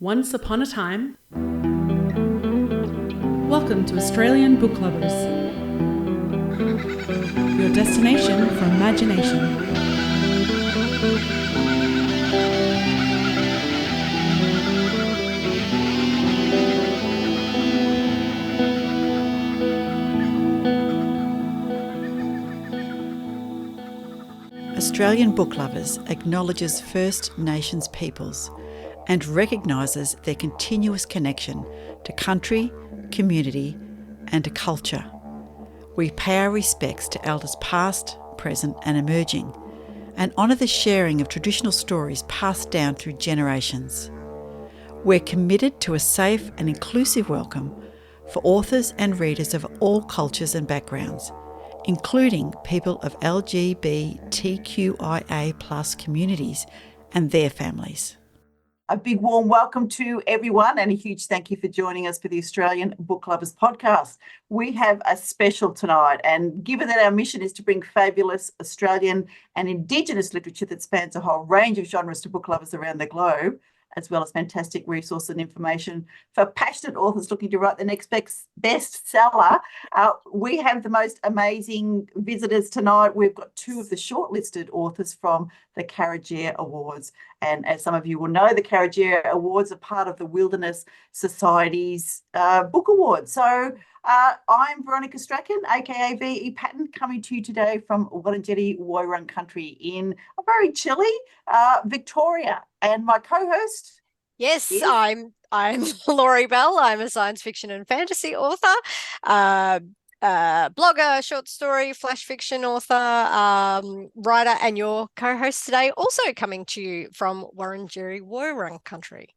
Once upon a time. Welcome to Australian Book Lovers, your destination for imagination. Australian Book Lovers acknowledges First Nations peoples and recognises their continuous connection to country, community and to culture. We pay our respects to elders past, present and emerging, and honour the sharing of traditional stories passed down through generations. We're committed to a safe and inclusive welcome for authors and readers of all cultures and backgrounds, including people of LGBTQIA+ communities and their families. A big warm welcome to everyone and a huge thank you for joining us for the Australian Book Lovers podcast. We have a special tonight, and given that our mission is to bring fabulous Australian and Indigenous literature that spans a whole range of genres to book lovers around the globe, as well as fantastic resource and information for passionate authors looking to write the next bestseller. We have the most amazing visitors tonight. We've got two of the shortlisted authors from the Karajia Awards. And as some of you will know, the Karajia Awards are part of the Wilderness Society's Book Awards. So I'm Veronica Steffensen, aka V.E. Patton, coming to you today from Wurundjeri Woiwurrung country in a very chilly Victoria. And my co-host, yes, is... I'm Laurie Bell. I'm a science fiction and fantasy author, blogger, short story, flash fiction author, writer, and your co-host today, also coming to you from Wurundjeri Woiwurrung country.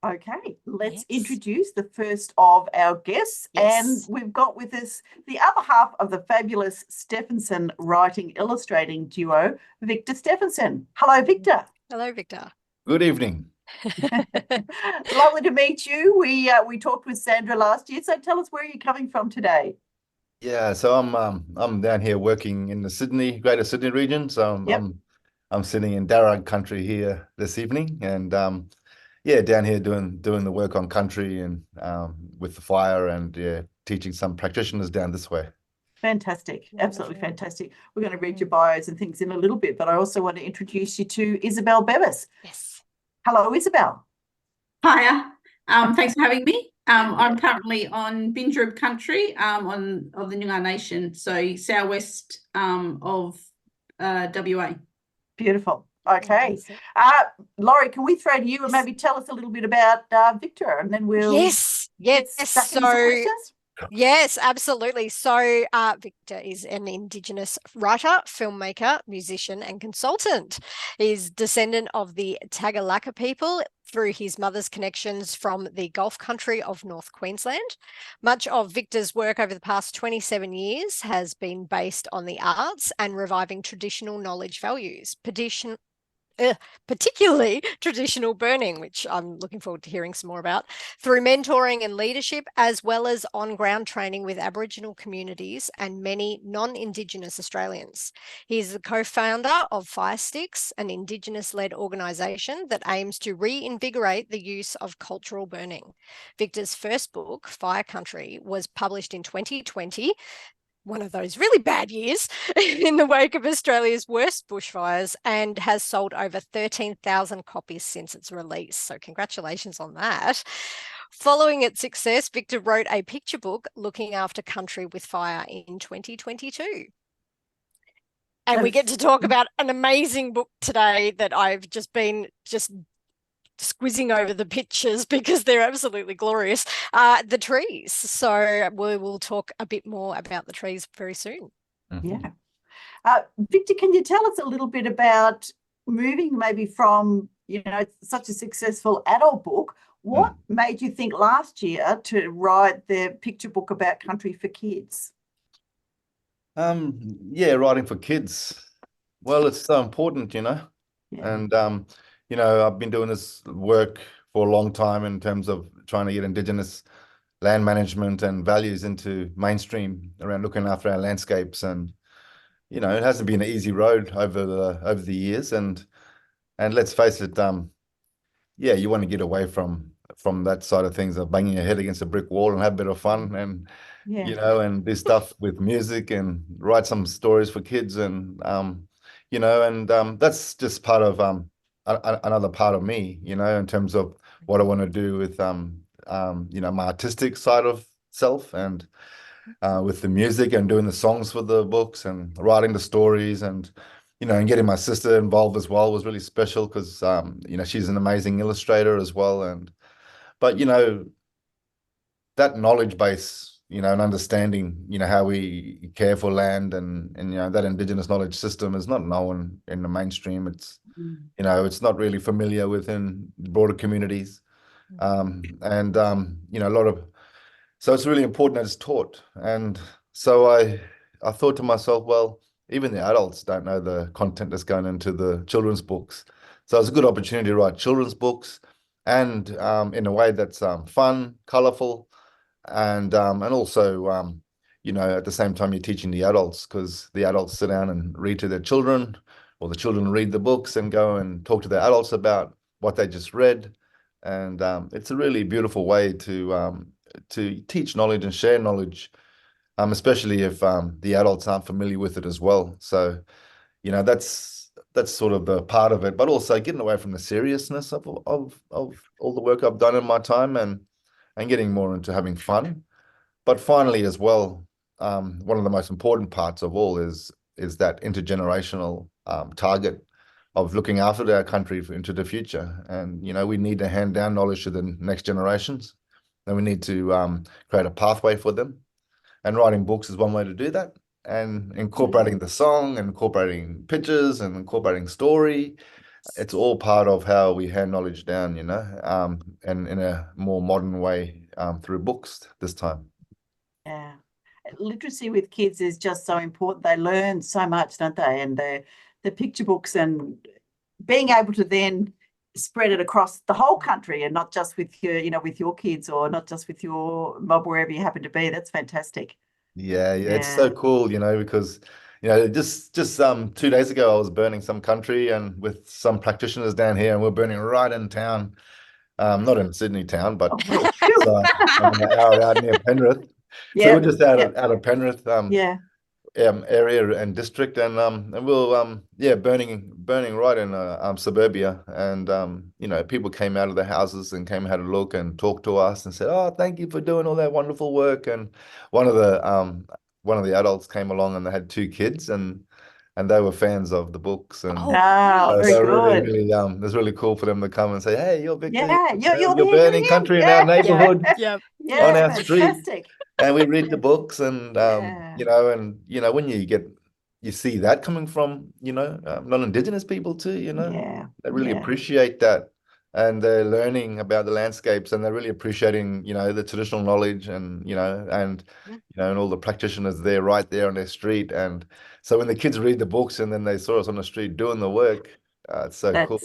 Okay, let's introduce the first of our guests. Yes. And we've got with us the other half of the fabulous Steffensen writing illustrating duo, Victor Steffensen. Hello, Victor. Hello, Victor. Good evening. Lovely to meet you. We talked with Sandra last year, so tell us where you're coming from today. Yeah, so I'm down here working in the Greater Sydney region. So I'm sitting in Darug country here this evening, and down here doing the work on country and with the fire, and teaching some practitioners down this way. Fantastic. Absolutely fantastic. We're going to read your bios and things in a little bit, but I also want to introduce you to Isobel Bevis. Yes. Hello, Isobel. Hiya. Thanks for having me. I'm currently on Bindrub country of the Noongar Nation, so southwest of WA. Beautiful. Okay. Laurie, can we throw to you and maybe tell us a little bit about Victor, and then we'll... Yes. Yes, absolutely. So Victor is an Indigenous writer, filmmaker, musician and consultant. He's descendant of the Tagalaka people through his mother's connections from the Gulf country of North Queensland. Much of Victor's work over the past 27 years has been based on the arts and reviving traditional knowledge values, particularly traditional burning, which I'm looking forward to hearing some more about, through mentoring and leadership, as well as on-ground training with Aboriginal communities and many non-Indigenous Australians. He is the co-founder of Fire Sticks, an Indigenous-led organisation that aims to reinvigorate the use of cultural burning. Victor's first book, Fire Country, was published in 2020, one of those really bad years, in the wake of Australia's worst bushfires, and has sold over 13,000 copies since its release. So congratulations on that. Following its success, Victor wrote a picture book, Looking After Country with Fire, in 2022. And we get to talk about an amazing book today that I've just been squizzing over the pictures because they're absolutely glorious. The trees. So we will talk a bit more about the trees very soon. Yeah. Victor, can you tell us a little bit about moving maybe from, such a successful adult book? What made you think last year to write the picture book about country for kids? Writing for kids. Well, it's so important, and I've been doing this work for a long time in terms of trying to get Indigenous land management and values into mainstream around looking after our landscapes. And, it hasn't been an easy road over the years. And let's face it, yeah, you want to get away from that side of things, of banging your head against a brick wall, and have a bit of fun, and you know, and do stuff with music and write some stories for kids, and you know, and that's just part of another part of me, you know, in terms of what I want to do with you know, my artistic side of self, and with the music and doing the songs for the books and writing the stories, and you know, and getting my sister involved as well was really special, because you know, she's an amazing illustrator as well. And but you know, that knowledge base, you know, and understanding, you know, how we care for land, and you know, that Indigenous knowledge system is not known in the mainstream. It's you know, it's not really familiar within broader communities, and you know, a lot of, so it's really important that it's taught. And so I thought to myself, well, even the adults don't know the content that's going into the children's books, so it's a good opportunity to write children's books, and in a way that's fun, colorful, and also you know, at the same time, you're teaching the adults, because the adults sit down and read to their children, or the children read the books and go and talk to their adults about what they just read. And it's a really beautiful way to teach knowledge and share knowledge, especially if the adults aren't familiar with it as well. So you know, that's sort of the part of it, but also getting away from the seriousness of all the work I've done in my time, and getting more into having fun. But finally, as well, one of the most important parts of all is that intergenerational target of looking after our country into the future. And you know, we need to hand down knowledge to the next generations, and we need to create a pathway for them. And writing books is one way to do that, and incorporating the song, and incorporating pictures, and incorporating story. It's all part of how we hand knowledge down, you know, and in a more modern way, through books this time. Yeah. Literacy with kids is just so important. They learn so much, don't they? And the picture books, and being able to then spread it across the whole country, and not just with your, you know, with your kids, or not just with your mob, wherever you happen to be. That's fantastic. Yeah, it's so cool, you know, because you know, just 2 days ago I was burning some country, and with some practitioners down here, and we're burning right in town, not in Sydney town, but an hour out near Penrith. So we're just out of Penrith area and district, and we'll burning right in suburbia. And you know, people came out of their houses and came and had a look and talked to us and said, oh, thank you for doing all that wonderful work. And one of the adults came along, and they had 2 kids, and they were fans of the books. And very good. Really, it was really cool for them to come and say, hey, you're Victor, you're burning country in our neighborhood, on our fantastic street. And we read the books, and you know, when you see that coming from, you know, non-Indigenous people too, you know, they really appreciate that, and they're learning about the landscapes, and they're really appreciating, you know, the traditional knowledge, and you know, and all the practitioners there, right there on their street. And so when the kids read the books, and then they saw us on the street doing the work, it's so cool.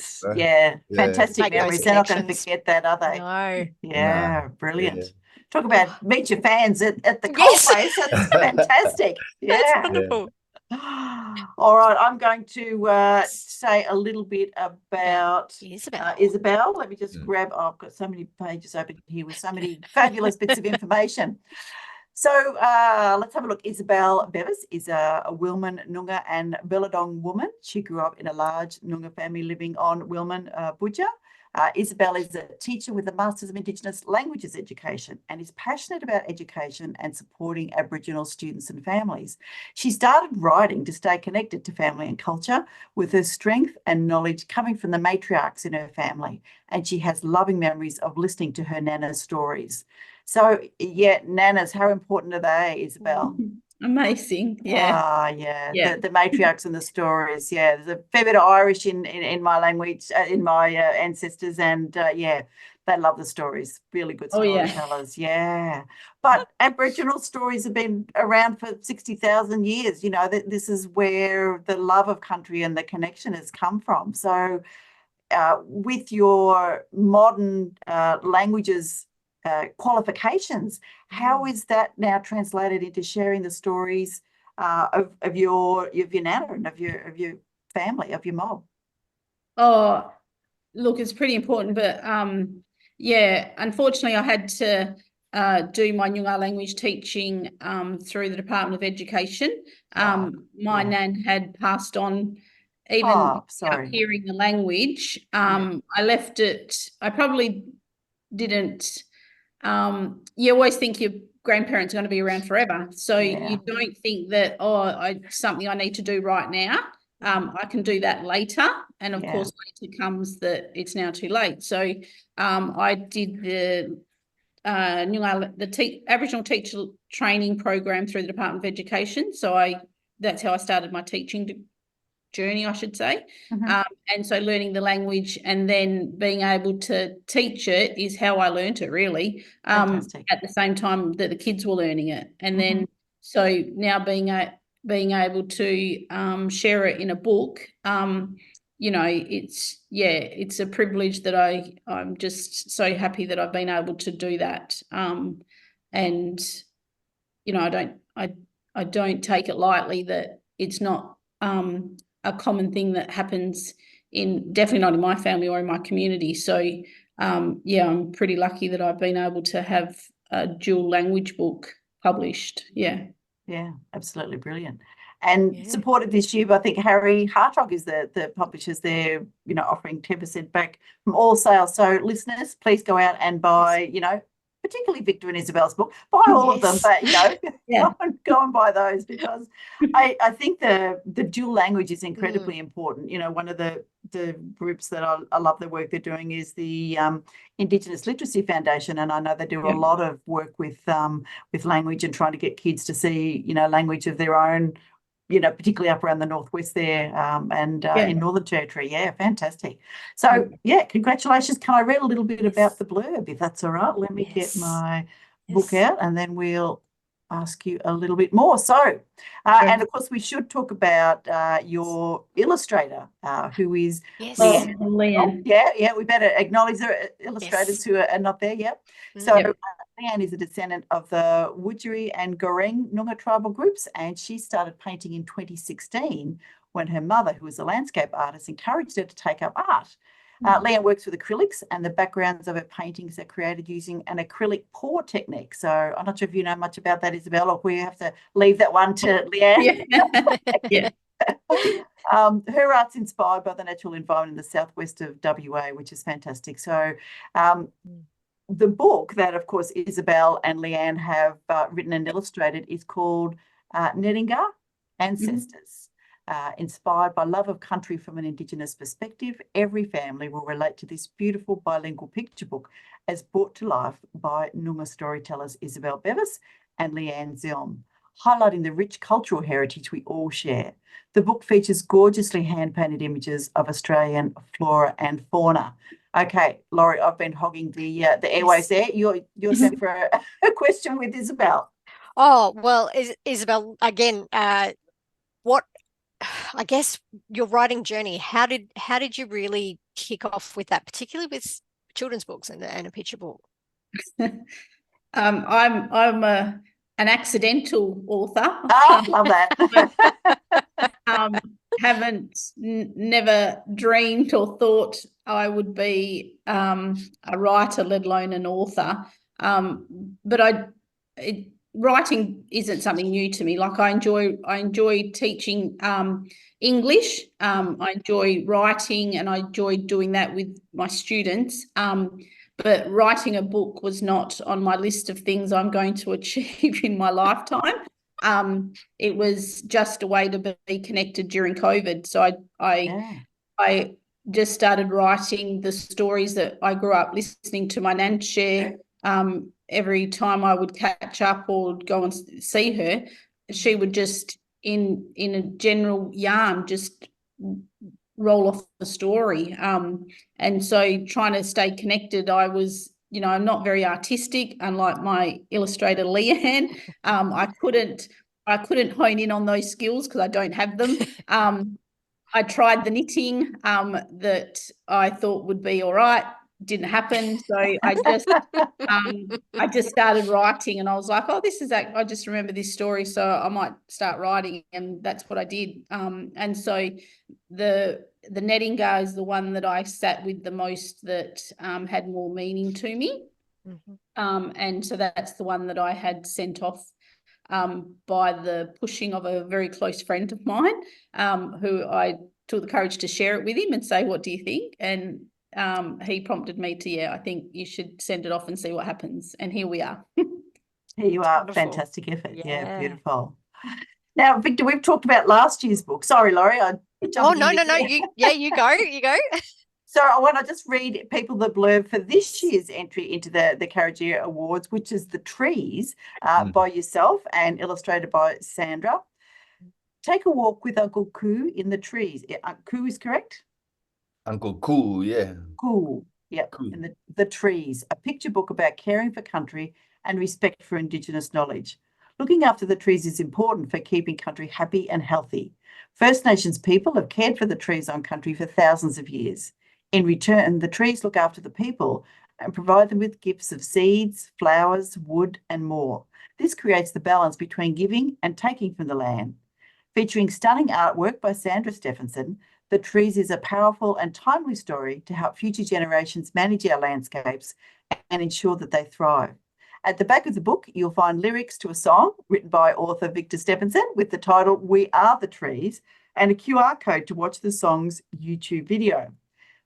Fantastic memories. They're not going to forget that, are they? No. Yeah, brilliant. Talk about meet your fans at the coalface. That's fantastic. That's wonderful. All right, I'm going to say a little bit about Isobel. Let me just grab, I've got so many pages open here with so many fabulous bits of information. So let's have a look. Isobel Bevis is a Wilman, Noongar and Billabong woman. She grew up in a large Noongar family living on Wilman, Budja. Isobel is a teacher with a Masters of Indigenous Languages Education, and is passionate about education and supporting Aboriginal students and families. She started writing to stay connected to family and culture, with her strength and knowledge coming from the matriarchs in her family, and she has loving memories of listening to her Nana's stories. So, Nanas, how important are they, Isobel? Amazing, the matriarchs and the stories. There's a fair bit of Irish in my language, in my ancestors, and they love the stories. Really good storytellers. But Aboriginal stories have been around for 60,000 years. You know, this is where the love of country and the connection has come from. So with your modern languages qualifications, how is that now translated into sharing the stories of your nana and of your family, of your mob? Oh, look, it's pretty important, but yeah, unfortunately I had to do my Noongar language teaching through the Department of Education. My nan had passed on, even sorry. hearing the language. I left it, I probably didn't, you always think your grandparents are going to be around forever. So you don't think that, something I need to do right now. I can do that later. And of course, later comes that it's now too late. So I did the Aboriginal teacher training program through the Department of Education. So that's how I started my teaching journey, I should say. And so learning the language and then being able to teach it is how I learnt it, really, at the same time that the kids were learning it. And then so now being able to share it in a book, you know, it's a privilege that I'm just so happy that I've been able to do that. And you know, I don't take it lightly that it's not a common thing that happens definitely not in my family or in my community. So yeah, I'm pretty lucky that I've been able to have a dual language book published. Yeah, absolutely brilliant. And supported this year, I think Harry Hartog is the publishers there, you know, offering 10% back from all sales. So listeners, please go out and buy, you know, particularly Victor and Isobel's book, buy all of them, but, you know, go and buy those, because I think the dual language is incredibly important. You know, one of the groups that I love the work they're doing is the Indigenous Literacy Foundation, and I know they do a lot of work with language and trying to get kids to see, you know, language of their own, you know, particularly up around the northwest there and in Northern Territory. Yeah, fantastic. So, congratulations. Can I read a little bit about the blurb, if that's all right? Let me get my book out and then we'll ask you a little bit more. So, and of course, we should talk about your illustrator, who is Leanne. We better acknowledge the illustrators who are not there yet. So, Leanne is a descendant of the Wurundjeri and Goreng Noongar tribal groups, and she started painting in 2016 when her mother, who was a landscape artist, encouraged her to take up art. Leanne works with acrylics, and the backgrounds of her paintings are created using an acrylic pour technique. So I'm not sure if you know much about that, Isobel, or we have to leave that one to Leanne. Her art's inspired by the natural environment in the southwest of WA, which is fantastic. So the book that, of course, Isobel and Leanne have written and illustrated is called Neringa Ancestors. Inspired by love of country from an Indigenous perspective, every family will relate to this beautiful bilingual picture book as brought to life by Noongar storytellers Isobel Bevis and Leanne Zilm, highlighting the rich cultural heritage we all share. The book features gorgeously hand-painted images of Australian flora and fauna. Okay, Laurie, I've been hogging the airways there. You're sent for a question with Isobel. Oh, well, Isobel, again, what, I guess, your writing journey, how did you really kick off with that, particularly with children's books and a picture book? I'm an accidental author. Love that. Never dreamed or thought I would be a writer, let alone an author. But writing isn't something new to me. Like I enjoy teaching English. I enjoy writing, and I enjoy doing that with my students. But writing a book was not on my list of things I'm going to achieve in my lifetime. It was just a way to be connected during COVID. So I just started writing the stories that I grew up listening to my nan share. Every time I would catch up or go and see her, she would just in a general yarn just roll off the story. And so trying to stay connected, I was, you know, I'm not very artistic, unlike my illustrator Leanne. I couldn't hone in on those skills because I don't have them. I tried the knitting that I thought would be all right. Didn't happen. So I just started writing, and I was like, oh, I just remember this story, so I might start writing, and that's what I did. And so the Nettingar is the one that I sat with the most, that had more meaning to me. And so that's the one that I had sent off by the pushing of a very close friend of mine, who I took the courage to share it with him and say, what do you think? And he prompted me to, I think you should send it off and see what happens. And here we are. Here you are. Wonderful. Fantastic effort. Yeah. Beautiful. Now, Victor, we've talked about last year's book. Sorry, Laurie. No. You go. So I want to just read people the blurb for this year's entry into the Karajia Awards, which is The Trees, by yourself and illustrated by Sandra. Take a walk with Uncle Koo in the trees. Koo is correct? Uncle Cool, yeah. Cool. Yep. Cool. And the Trees, a picture book about caring for country and respect for Indigenous knowledge. Looking after the trees is important for keeping country happy and healthy. First Nations people have cared for the trees on country for thousands of years. In return, the trees look after the people and provide them with gifts of seeds, flowers, wood, and more. This creates the balance between giving and taking from the land. Featuring stunning artwork by Sandra Steffensen, The Trees is a powerful and timely story to help future generations manage our landscapes and ensure that they thrive. At the back of the book, you'll find lyrics to a song written by author Victor Steffensen with the title We Are the Trees and a QR code to watch the song's YouTube video.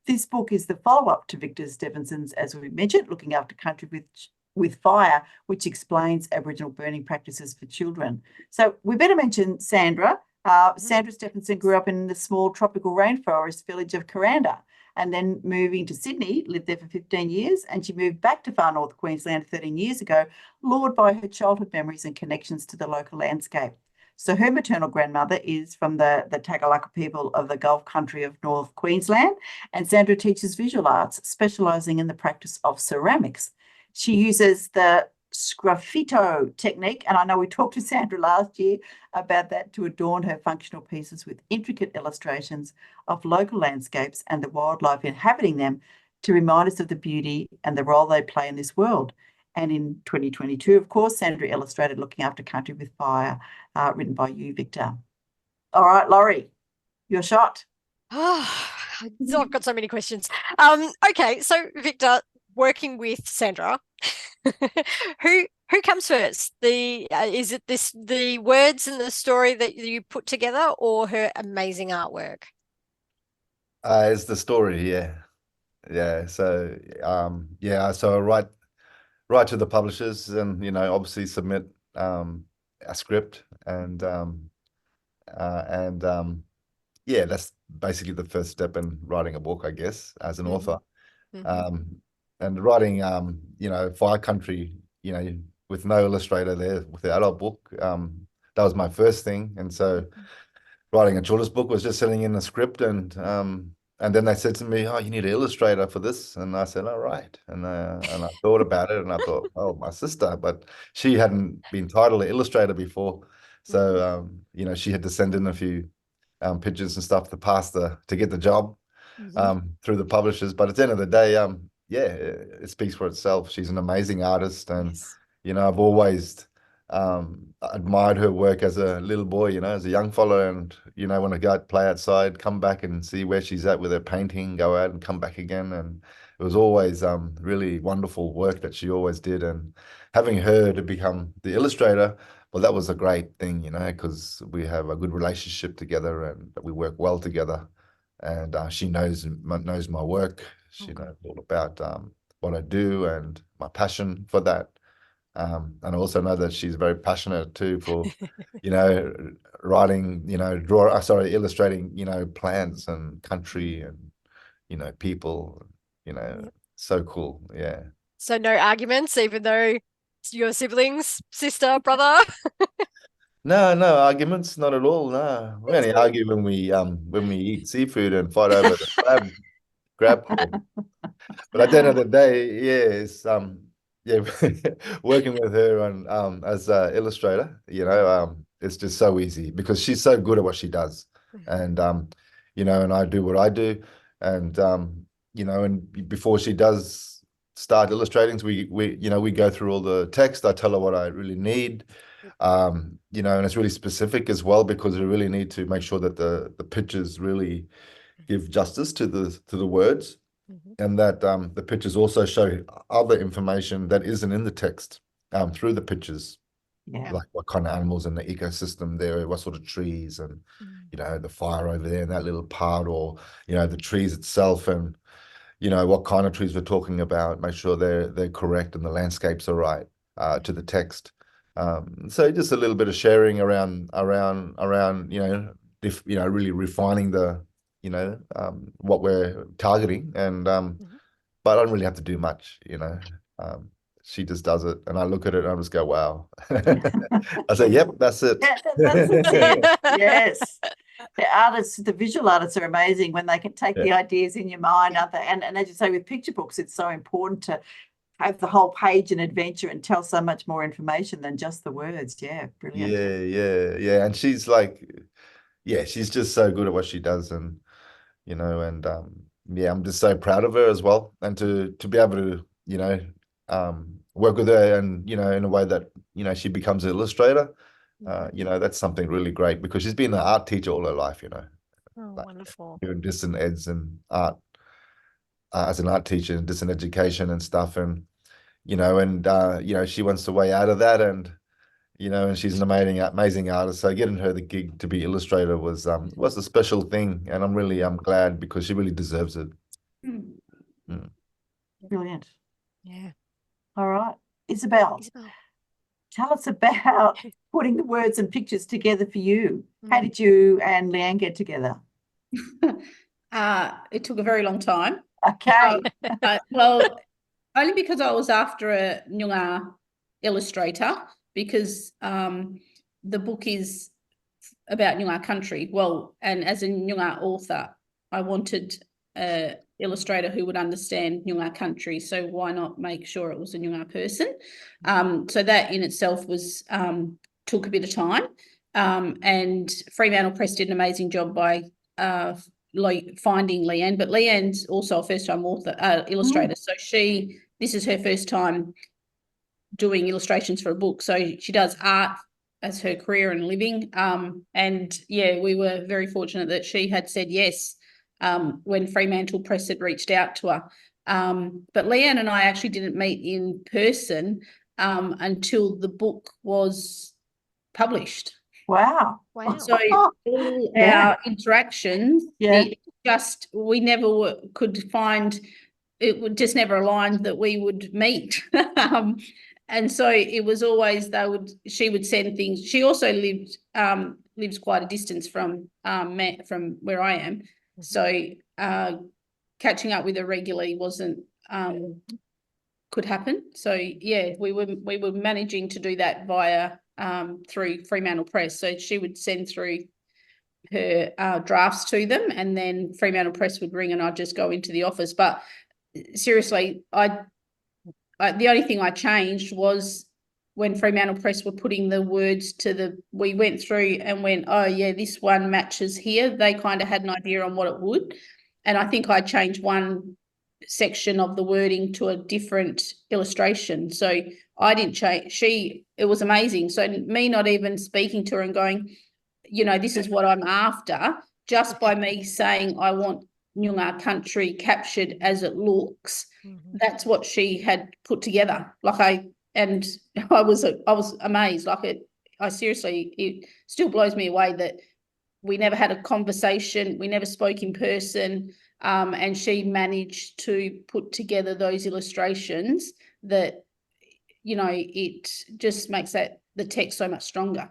This book is the follow-up to Victor Steffensen's, as we mentioned, Looking After Country with Fire, which explains Aboriginal burning practices for children. So we better mention Sandra. Sandra Steffensen grew up in the small tropical rainforest village of Karajia, and then moving to Sydney, lived there for 15 years, and she moved back to far north Queensland 13 years ago, lured by her childhood memories and connections to the local landscape. So her maternal grandmother is from the Tagalaka people of the Gulf country of North Queensland, and Sandra teaches visual arts, specialising in the practice of ceramics. She uses the sgraffito technique, and I know we talked to Sandra last year about that, to adorn her functional pieces with intricate illustrations of local landscapes and the wildlife inhabiting them, to remind us of the beauty and the role they play in this world. And in 2022, of course, Sandra illustrated Looking After Country with Fire, written by you, Victor. All right, Laurie, your shot. I've got so many questions. Okay, so Victor, working with Sandra, who comes first? Is it the words and the story that you put together, or her amazing artwork? It's the story, yeah. So so I write to the publishers, and obviously submit a script, and that's basically the first step in writing a book, I guess, as an author. And writing Fire Country, with no illustrator there with the adult book, that was my first thing. And so writing a children's book was just sending in a script, and then they said to me, "Oh, you need an illustrator for this." And I said, "All right." And I thought about it, and I thought, "Oh, my sister," but she hadn't been titled an illustrator before, so she had to send in a few pictures and stuff to get the job through the publishers. But at the end of the day, it speaks for itself. She's an amazing artist, and I've always admired her work as a little boy, as a young fella, and when I go out, play outside, come back and see where she's at with her painting, go out and come back again, and it was always really wonderful work that she always did. And having her to become the illustrator, well, that was a great thing, because we have a good relationship together and we work well together, and she knows my work. She knows all about what I do and my passion for that. And I also know that she's very passionate too for, writing, illustrating, plants and country and, people, so cool. Yeah. So no arguments, even though it's your siblings, sister, brother? No arguments, not at all. No, we only argue when we eat seafood and fight over the grab hold. But at the end of the day, it's working with her on as an illustrator, it's just so easy because she's so good at what she does, and and I do what I do, and and before she does start illustrating, we go through all the text. I tell her what I really need, and it's really specific as well, because we really need to make sure that the pictures really give justice to the words, Mhm. and that the pictures also show other information that isn't in the text through the pictures, Yeah. like what kind of animals in the ecosystem there, what sort of trees, and you know, the fire over there in that little part, or you know, the trees itself, and you know, what kind of trees we're talking about. Make sure they're correct and the landscapes are right to the text. So just a little bit of sharing around you know, really refining the, you know, what we're targeting, and but I don't really have to do much, you know. She just does it, and I look at it and I just go, wow. I say, yep, that's it. Yeah, that's it. Yes. The artists, the visual artists are amazing when they can take the ideas in your mind, aren't they? And as you say, with picture books, it's so important to have the whole page an adventure and tell so much more information than just the words. Yeah, brilliant. Yeah. And she's like, yeah, she's just so good at what she does, and you know, and yeah, I'm just so proud of her as well, and to be able to, you know, work with her, and you know, in a way that, you know, she becomes an illustrator. You know, that's something really great, because she's been an art teacher all her life, you know. Oh, Like, wonderful. doing distant eds and art as an art teacher and distant education and stuff, and you know, and you know, she wants to way out of that, and you know, and she's an amazing artist. So getting her the gig to be illustrator was a special thing, and I'm glad, because she really deserves it. Brilliant. Yeah. All right. Isobel, tell us about putting the words and pictures together for you. How did you and Leanne get together? It took a very long time. Okay. Well, only because I was after a Noongar illustrator, because the book is about Noongar country. Well, and as a Noongar author, I wanted an illustrator who would understand Noongar country. So why not make sure it was a Noongar person? So that in itself was took a bit of time. And Fremantle Press did an amazing job by finding Leanne, but Leanne's also a first-time author, illustrator. So this is her first time doing illustrations for a book. So she does art as her career and living. And yeah, we were very fortunate that she had said yes when Fremantle Press had reached out to her. But Leanne and I actually didn't meet in person until the book was published. Wow. So all our interactions, we never could find, it would just never aligned that we would meet. And so it was always she would send things. She also lives quite a distance from where I am. So catching up with her regularly could happen. So yeah, we were managing to do that via through Fremantle Press. So she would send through her drafts to them, and then Fremantle Press would ring and I'd just go into the office. But seriously, the only thing I changed was when Fremantle Press were putting the words we went through and went, oh yeah, this one matches here. They kind of had an idea on what it would. And I think I changed one section of the wording to a different illustration. So I didn't change. It was amazing. So me not even speaking to her and going, you know, this is what I'm after, just by me saying I want Noongar country captured as it looks, that's what she had put together. I was amazed. It still blows me away that we never had a conversation, we never spoke in person, and she managed to put together those illustrations that, you know, it just makes the text so much stronger.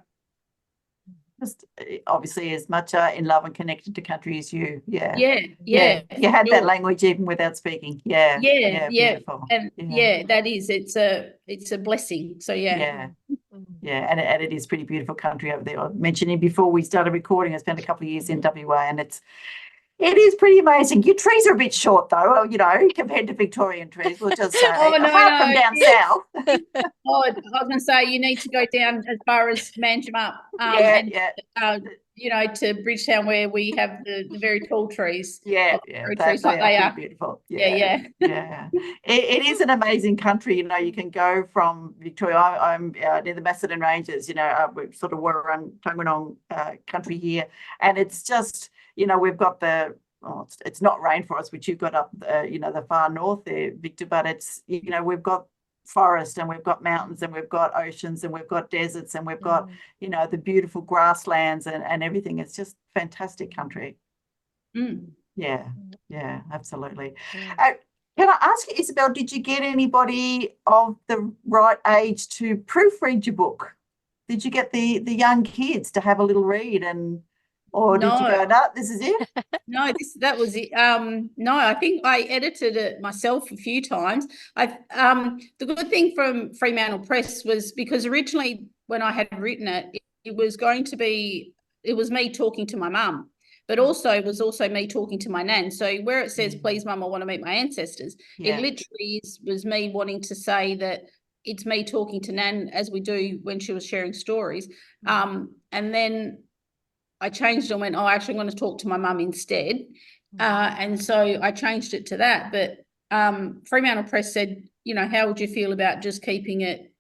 Just obviously as much in love and connected to country as you. Yeah. You had that language even without speaking. Beautiful. And that is, it's a blessing. So and it is pretty beautiful country over there. I mentioned it before we started recording. I spent a couple of years in WA, and it is pretty amazing. Your trees are a bit short, though, you know, compared to Victorian trees. We'll just say, apart from down south. I was going to say, you need to go down as far as Manjimup, you know, to Bridgetown, where we have the very tall trees. Trees like they are beautiful. It is an amazing country. You know, you can go from Victoria. I'm near the Macedon Ranges. You know, we sort of Warrung Tungranong country here, and it's just, you know, we've got the it's not rainforest, which you've got up, the far north there, Victor, but it's, we've got forest and we've got mountains and we've got oceans and we've got deserts and we've got, the beautiful grasslands and everything. It's just fantastic country. Yeah, absolutely. Can I ask you, Isobel, did you get anybody of the right age to proofread your book? Did you get the young kids to have a little read or did you go, no, this is it? No, that was it. No, I think I edited it myself a few times. The good thing from Fremantle Press was because originally when I had written it, it was me talking to my mum, but also it was also me talking to my nan. So where it says, please, mum, I want to meet my ancestors, it literally was me wanting to say that it's me talking to nan as we do when she was sharing stories. And then I changed and went, I actually want to talk to my mum instead. And so I changed it to that. But Fremantle Press said, how would you feel about just keeping it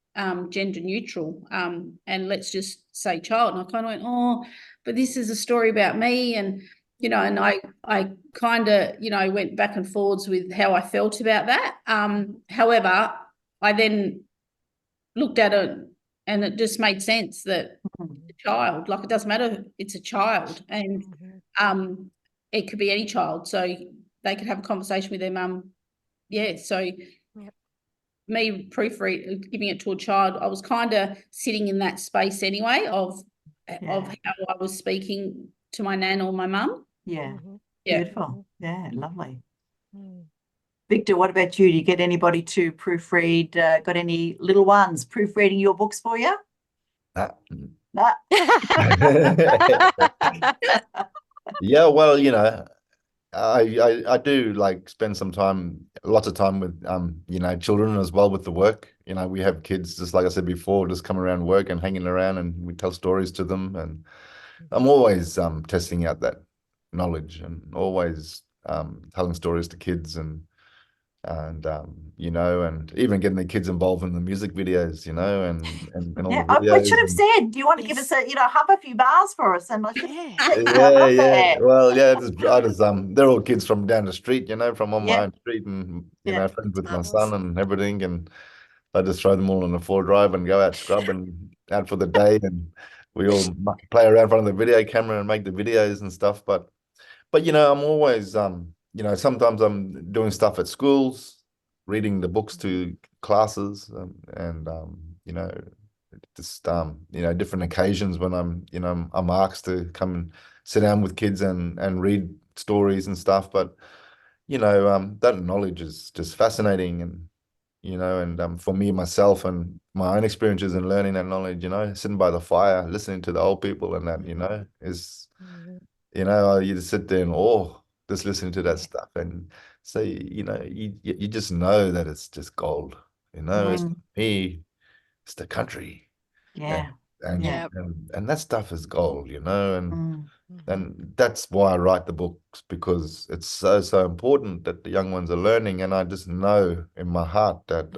gender neutral and let's just say child? And I kind of went, but this is a story about me. And, and I kind of, went back and forwards with how I felt about that. However, I then looked at it and it just made sense that the child, like, it doesn't matter, it's a child, and it could be any child, so they could have a conversation with their mum. So me giving it to a child, I was kind of sitting in that space anyway of how I was speaking to my nan or my mum. Beautiful. Lovely. Victor, what about you? Do you get anybody to proofread? Got any little ones proofreading your books for you? No. Yeah, well, I do spend lots of time with children as well with the work. We have kids, just like I said before, just come around work and hanging around, and we tell stories to them. And I'm always testing out that knowledge and always telling stories to kids and even getting the kids involved in the music videos, and all the videos. I should have said, do you want to give us a few bars for us? And I should Well, they're all kids from down the street, from on my own street, and friends with my son and everything, and I just throw them all on the 4 drive and go out scrub and out for the day, and we all play around in front of the video camera and make the videos and stuff. But I'm always sometimes I'm doing stuff at schools, reading the books to classes, and different occasions when I'm asked to come and sit down with kids and read stories and stuff. But that knowledge is just fascinating, and for me myself and my own experiences in learning that knowledge, sitting by the fire, listening to the old people, and that is you just sit there in awe, just listening to that stuff, and so you just know that it's just gold. It's me, it's the country, and that stuff is gold, and that's why I write the books, because it's so important that the young ones are learning, and I just know in my heart that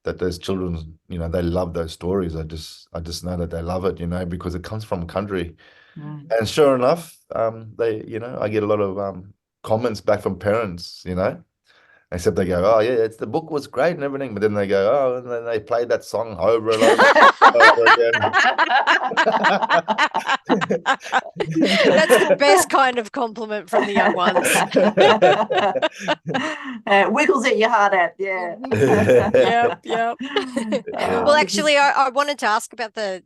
that those children, they love those stories. I just know that they love it, because it comes from country. And sure enough, I get a lot of comments back from parents, except they go, oh yeah, the book was great and everything, but then they go, oh, and then they play that song over and over, That's the best kind of compliment from the young ones. Wiggles at your heart out, Yep. Well, actually, I wanted to ask about the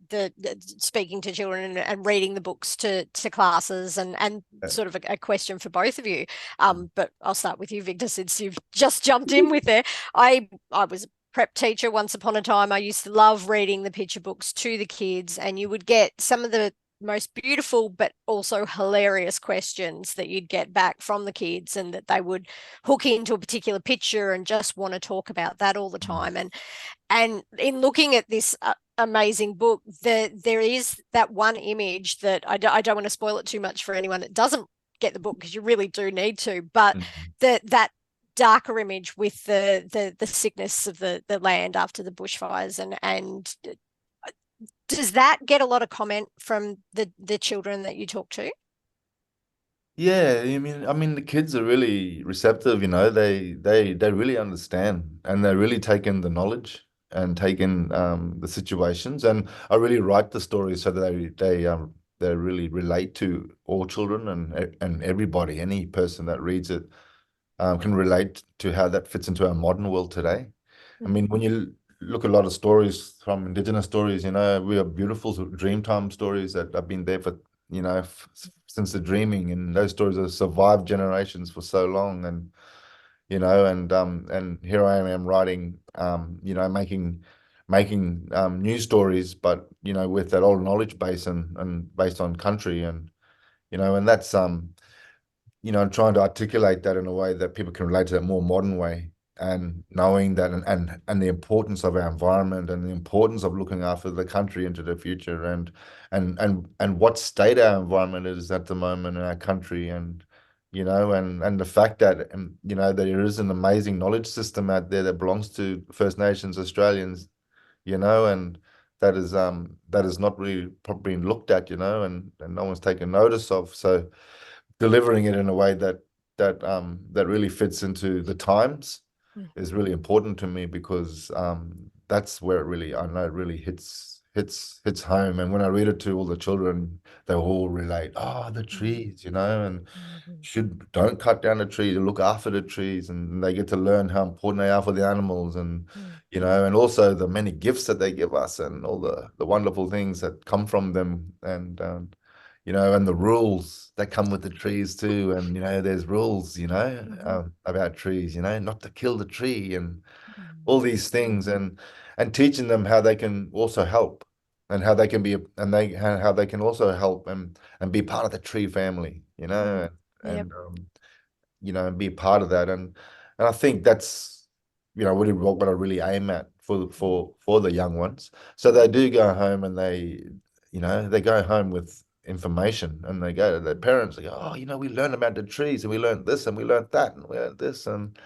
speaking to children and reading the books to classes, and sort of a question for both of you. But I'll start with you, Victor, since you've just jumped in with there. I was a prep teacher once upon a time. I used to love reading the picture books to the kids, and you would get some of the most beautiful but also hilarious questions that you'd get back from the kids, and that they would hook into a particular picture and just want to talk about that all the time. And in looking at this amazing book, there is that one image that I don't want to spoil it too much for anyone that doesn't get the book, because you really do need to, but that darker image with the sickness of the land after the bushfires, and does that get a lot of comment from the children that you talk to? Yeah, I mean, the kids are really receptive, they really understand, and they really take in the knowledge and take in the situations. And I really write the stories so that they really relate to all children and everybody, any person that reads it can relate to how that fits into our modern world today. I mean, when you look at a lot of stories from Indigenous stories, we have beautiful Dreamtime stories that have been there for, since the dreaming, and those stories have survived generations for so long. And here I am writing, making new stories, but with that old knowledge base and based on country, and that's trying to articulate that in a way that people can relate to that more modern way, and knowing that and the importance of our environment and the importance of looking after the country into the future, and what state our environment is at the moment in our country, and the fact that that there is an amazing knowledge system out there that belongs to First Nations Australians, and that is not really probably been looked at, and no one's taken notice of. So delivering it in a way that really fits into the times is really important to me, because that's where I know it really hits home. And when I read it to all the children, they all relate. Oh, the trees, and don't cut down the trees, look after the trees, and they get to learn how important they are for the animals, and and also the many gifts that they give us, and all the wonderful things that come from them, and the rules that come with the trees too. And, there's rules, about trees, not to kill the tree, and all these things, and teaching them how they can also help, and how they can be, and how they can also help and be part of the tree family, and and be part of that. And I think that's, really what I really aim at for the young ones. So they do go home, and they go home with information, and they go to their parents, they go, oh, we learned about the trees, and we learned this, and we learned that, and we learned this, and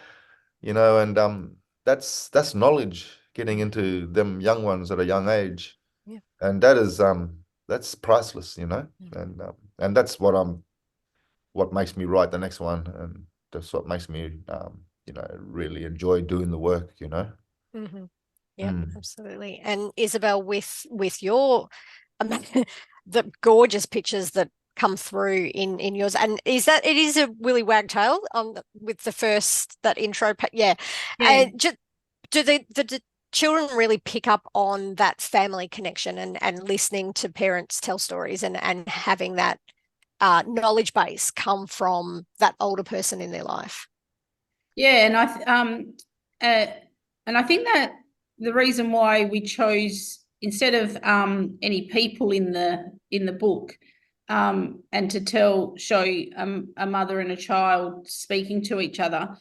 and that's knowledge getting into them young ones at a young age. Yeah. And that's priceless, and that's what makes me write the next one, and that's what makes me really enjoy doing the work. Yeah, absolutely. And Isobel, with your the gorgeous pictures that come through in yours, and it is a Willy Wagtail with the first, that intro, yeah. And do the children really pick up on that family connection, and listening to parents tell stories, and having that knowledge base come from that older person in their life? Yeah, and I think that the reason why we chose, instead of any people in the book, and to show a mother and a child speaking to each other,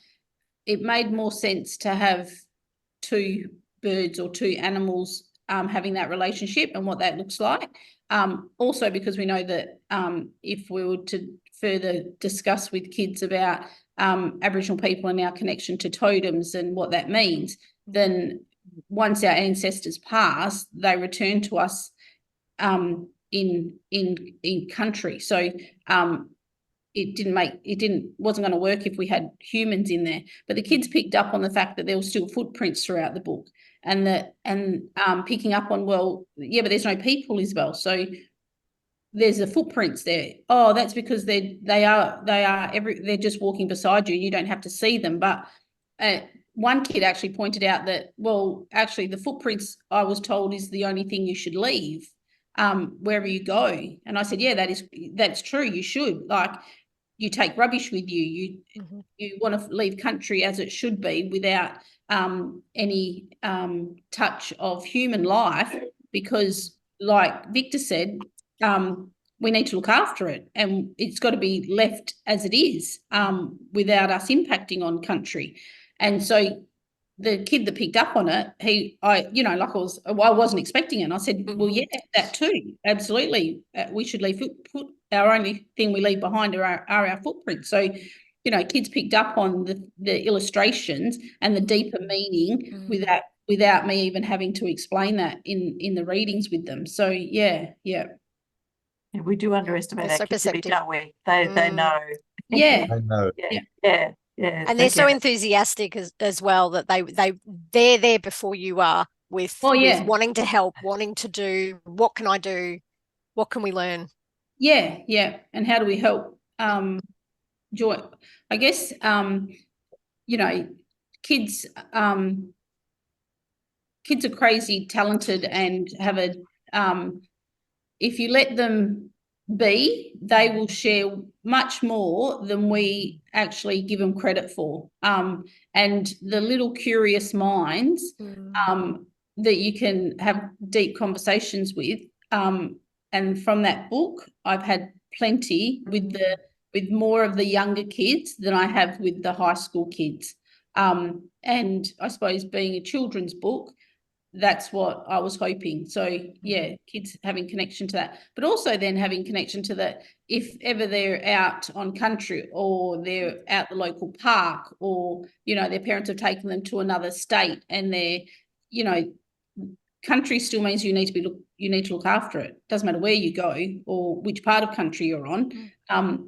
it made more sense to have two birds or two animals having that relationship and what that looks like. Also, because we know that if we were to further discuss with kids about Aboriginal people and our connection to totems and what that means, then once our ancestors pass, they return to us in country. So it wasn't going to work if we had humans in there. But the kids picked up on the fact that there were still footprints throughout the book, and picking up on, well, yeah, but there's no people as well. So there's the footprints there. Oh, that's because they're just walking beside you. You don't have to see them. But one kid actually pointed out that, well, actually the footprints, I was told, is the only thing you should leave wherever you go. And I said, yeah, that's true. You should. Like, you take rubbish with you. You want to leave country as it should be, without any touch of human life, because, like Victor said, we need to look after it, and it's got to be left as it is, without us impacting on country. And so the kid that picked up on it, I wasn't expecting it. And I said, well, yeah, that too, absolutely. We should leave our only thing we leave behind are our footprints. So, kids picked up on the illustrations and the deeper meaning without me even having to explain that in the readings with them. So yeah. Yeah, we do underestimate They're our so kids a bit, perceptive. don't we? They know. Yeah. I know. Yeah. And they're so enthusiastic as well that they're there before you are with wanting to help, wanting to do, what can I do? What can we learn? Yeah. And how do we help join? I guess kids kids are crazy talented and have if you let them be, they will share much more than we actually give them credit for. And the little curious minds that you can have deep conversations with. And from that book, I've had plenty with more of the younger kids than I have with the high school kids. And I suppose being a children's book, that's what I was hoping. So yeah, kids having connection to that, but also then having connection to that if ever they're out on country or they're at the local park, or their parents have taken them to another state, and they're country still means you need to look after it. Doesn't matter where you go or which part of country you're on.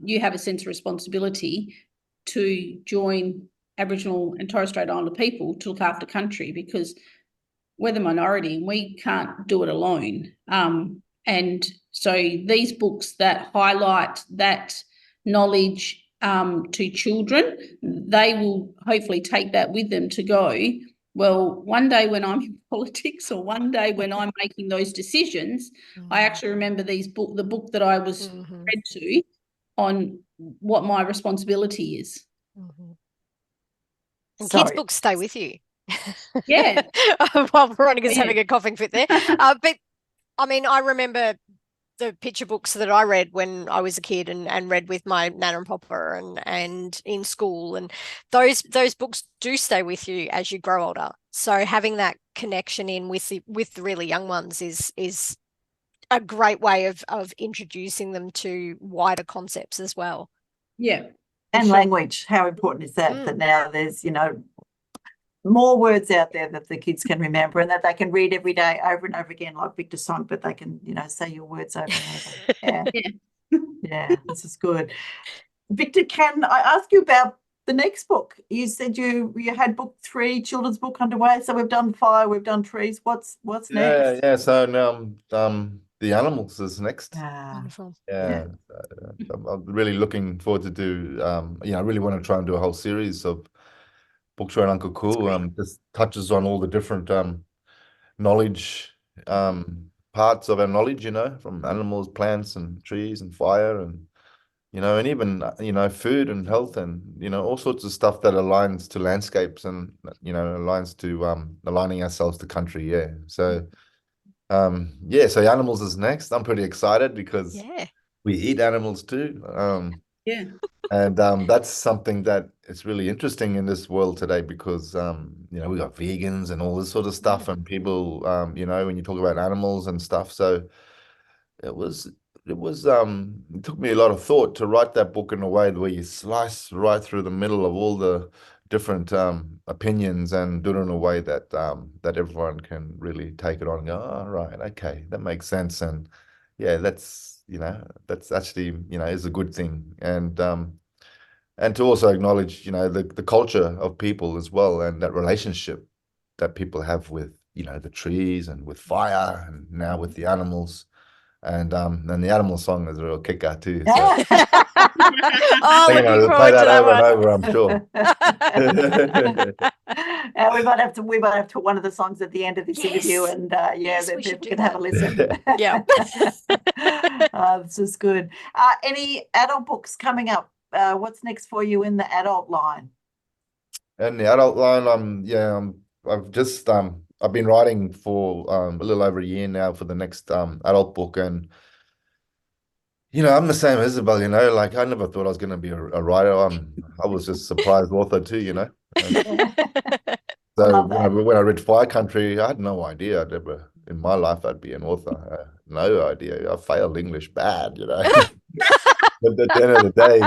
You have a sense of responsibility to join Aboriginal and Torres Strait Islander people to look after country, because we're the minority and we can't do it alone. And so these books that highlight that knowledge to children, they will hopefully take that with them to go, well, one day when I'm in politics or one day when I'm making those decisions, I actually remember the book that I was read to on what my responsibility is. And kids' books stay with you. Yeah. While Veronica's having a coughing fit there. But I mean, I remember the picture books that I read when I was a kid and read with my nana and papa and in school, and those books do stay with you as you grow older. So having that connection in with the really young ones is a great way of introducing them to wider concepts as well. Yeah. And language, how important is that? That now there's, more words out there that the kids can remember and that they can read every day over and over again, like Victor's song, but they can, say your words over and over. Yeah, this is good. Victor, can I ask you about the next book? You said you had book 3, children's book underway. So we've done fire, we've done trees. What's next? Yeah. So now the animals is next. Wonderful. Yeah. I'm really looking forward to do. I really want to try and do a whole series of books around Uncle Cool. This touches on all the different knowledge parts of our knowledge, from animals, plants, and trees, and fire, and and even food and health, and all sorts of stuff that aligns to landscapes and aligns to aligning ourselves to country. So so animals is next. I'm pretty excited because we eat animals too. And that's something that is really interesting in this world today, because we got vegans and all this sort of stuff, and people when you talk about animals and stuff. So it took me a lot of thought to write that book in a way where you slice right through the middle of all the different opinions and do it in a way that that everyone can really take it on and go, oh, right, okay, that makes sense. And that's that's actually is a good thing. And to also acknowledge the culture of people as well, and that relationship that people have with the trees and with fire, and now with the animals. And the animal song is a real kicker too. So. Looking play that over one. and over, I'm sure. We might have to put one of the songs at the end of this interview, and then people can have a listen. Yeah. This is good. Any adult books coming up? What's next for you in the adult line? In the adult line, I've just I've been writing for a little over a year now for the next adult book, and I'm the same as Isobel. Like I never thought I was going to be a writer. I was just a surprised author too. So when I read Fire Country, I had no idea I'd ever in my life I'd be an author. No idea. I failed English bad. But at the end of the day,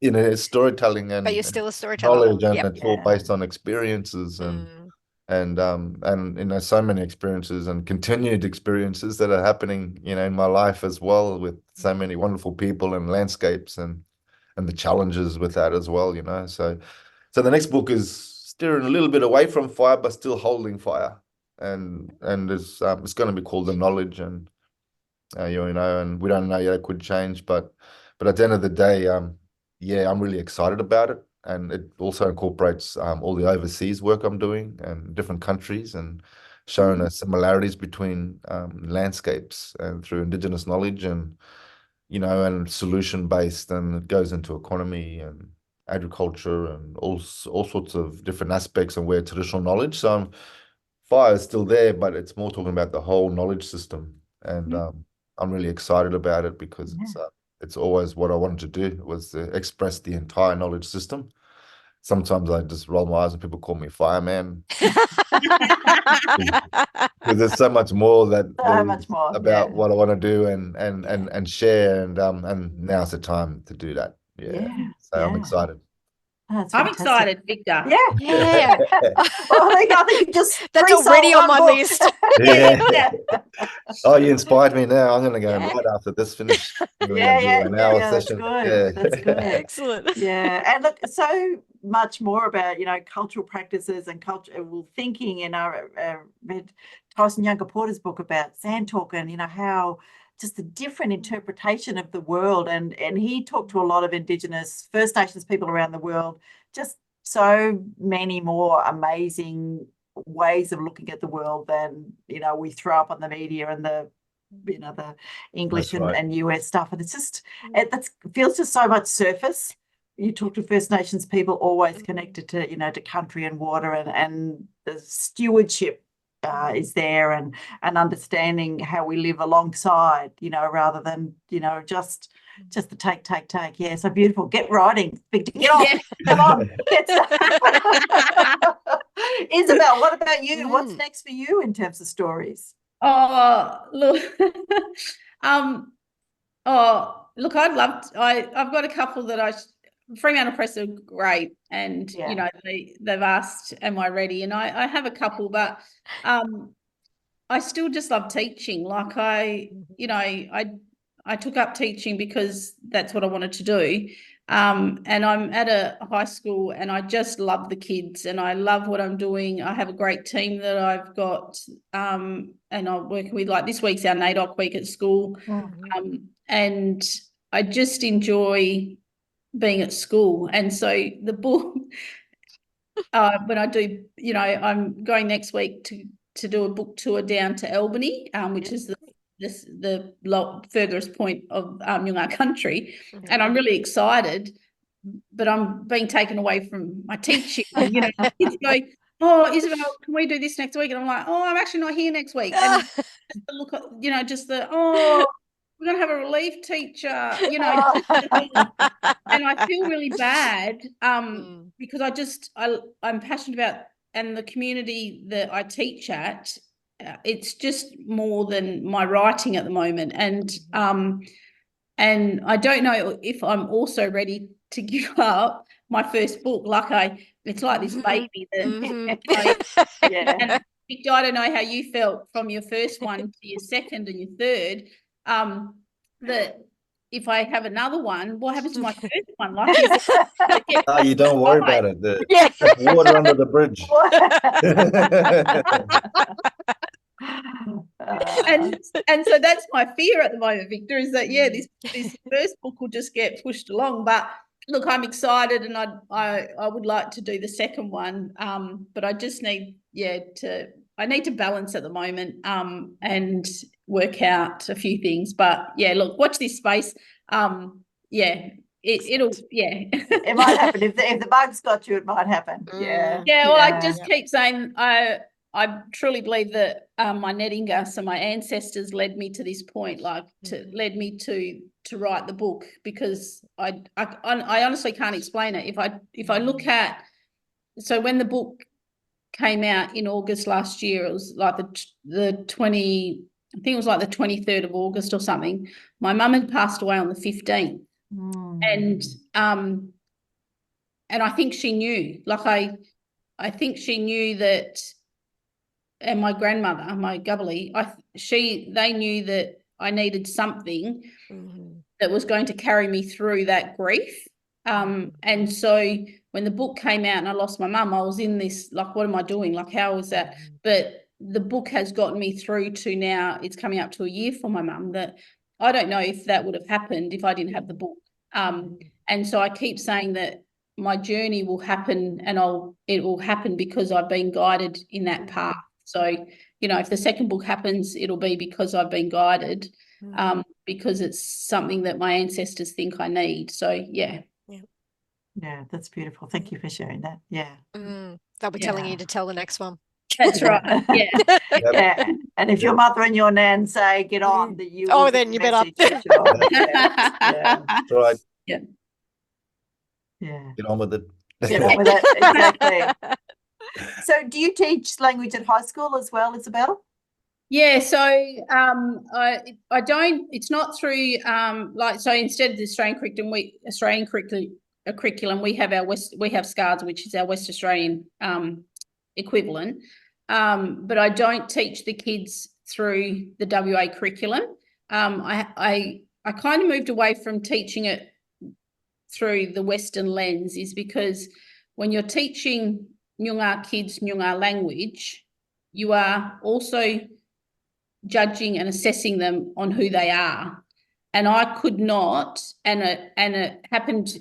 it's storytelling and but you're still a storyteller. knowledge, and it's all based on experiences, and and you know, so many experiences and continued experiences that are happening, you know, in my life as well, with so many wonderful people and landscapes and the challenges with that as well, you know. So the next book is steering a little bit away from fire, but still holding fire, and it's going to be called The Knowledge, and you know, and we don't know yet, it could change, but at the end of the day, yeah, I'm really excited about it. And it also incorporates all the overseas work I'm doing and different countries, and showing the similarities between landscapes and through Indigenous knowledge, and you know, and solution based, and it goes into economy and agriculture and all sorts of different aspects, and where traditional knowledge. So fire is still there, but it's more talking about the whole knowledge system, and I'm really excited about it, because it's always what I wanted to do, was to express the entire knowledge system. Sometimes I just roll my eyes and people call me fireman. Because there's so much more that about what I want to do and share, and now's the time to do that. So I'm excited. I'm excited, Victor. Yeah. Well, I think you just that's already on my list. Oh, you inspired me now. I'm going to go right after this finish. An hour session. That's good. Excellent. Yeah, and look, so much more about, you know, cultural practices and cultural thinking. And I read Tyson Younger Porter's book about sand talk, and you know how just the different interpretation of the world, and he talked to a lot of Indigenous First Nations people around the world. Just so many more amazing ways of looking at the world than, you know, we throw up on the media and the, you know, the English and US stuff. And it's just, it feels just so much surface. You talk to First Nations people, always connected to, you know, to country and water, and the stewardship is there, and understanding how we live alongside, you know, rather than, you know, just the take. Yeah, so beautiful. Get writing, Victor. Get on. Come on. Isobel, what about you? What's next for you in terms of stories? Oh, look. Look, I've got a couple that Fremantle Press are great, and you know, they've asked, am I ready? And I have a couple, but I still just love teaching. Like I took up teaching because that's what I wanted to do. And I'm at a high school, and I just love the kids, and I love what I'm doing. I have a great team that I've got, and I'm working with. Like this week's our NAIDOC week at school, and I just enjoy being at school. And so the book, when I do, you know, I'm going next week to do a book tour down to Albany, which is the furthest point of Noongar country, and I'm really excited, but I'm being taken away from my teaching. You know, kids go, oh, Isobel, can we do this next week? And I'm like, oh, I'm actually not here next week. And look, you know, just we're going to have a relief teacher, you know, and I feel really bad because I'm passionate about, and the community that I teach at, it's just more than my writing at the moment. And I don't know if I'm also ready to give up my first book. It's like this baby that and Victor, I don't know how you felt from your first one to your second and your third, that if I have another one, what happens to my first one? Like, you don't worry about it. There's water under the bridge. And so that's my fear at the moment, Victor, is that this first book will just get pushed along. But look, I'm excited, and I would like to do the second one, but I just need to balance at the moment and work out a few things. But look, watch this space. It'll it might happen. If the bug's got you, it might happen. I just keep saying I truly believe that my Nedinga, so my ancestors, led me to this point, led me to write the book, because I honestly can't explain it. If I look at, so when the book came out in August last year, it was like the 23rd of August or something. My mum had passed away on the 15th, and I think she knew. I think she knew that and my grandmother, my gubbly, they knew that I needed something that was going to carry me through that grief. And so when the book came out and I lost my mum, I was in this, like, what am I doing? Like, how was that? But the book has gotten me through to now, it's coming up to a year for my mum, that I don't know if that would have happened if I didn't have the book. And so I keep saying that my journey will happen, and it will happen because I've been guided in that path. So, you know, if the second book happens, it'll be because I've been guided, because it's something that my ancestors think I need. So, yeah. Yeah, that's beautiful. Thank you for sharing that. Yeah. They'll be telling you to tell the next one. That's right. Yeah. Yeah. And if your mother and your nan say get on, that you will then you better. Yeah. That's right. Yeah. Get on with it. Get on with it. Exactly. So do you teach language at high school as well, Isobel? Yeah, so I don't. It's not through so instead of the Australian curriculum, we have SCARS, which is our West Australian equivalent. But I don't teach the kids through the WA curriculum. I kind of moved away from teaching it through the Western lens, is because when you're teaching Noongar kids Noongar language, you are also judging and assessing them on who they are. And I could not, and it happened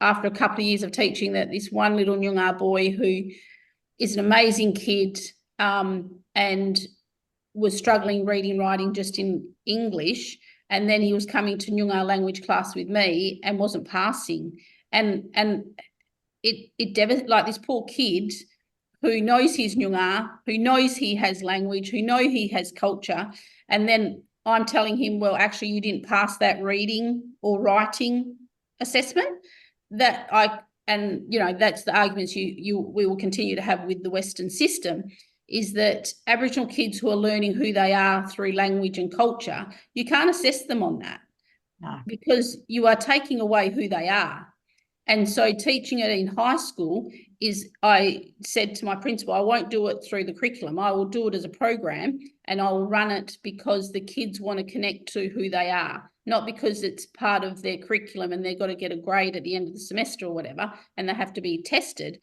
after a couple of years of teaching, that this one little Noongar boy who is an amazing kid and was struggling reading, writing just in English, and then he was coming to Noongar language class with me and wasn't passing. And it like this poor kid who knows he's Noongar, who knows he has language, who know he has culture, and then I'm telling him, well, actually, you didn't pass that reading or writing assessment. And you know, that's the arguments we will continue to have with the Western system, is that Aboriginal kids who are learning who they are through language and culture, you can't assess them on that. No. Because you are taking away who they are. And so teaching it in high school I said to my principal, I won't do it through the curriculum. I will do it as a program, and I'll run it because the kids want to connect to who they are, not because it's part of their curriculum and they've got to get a grade at the end of the semester or whatever, and they have to be tested.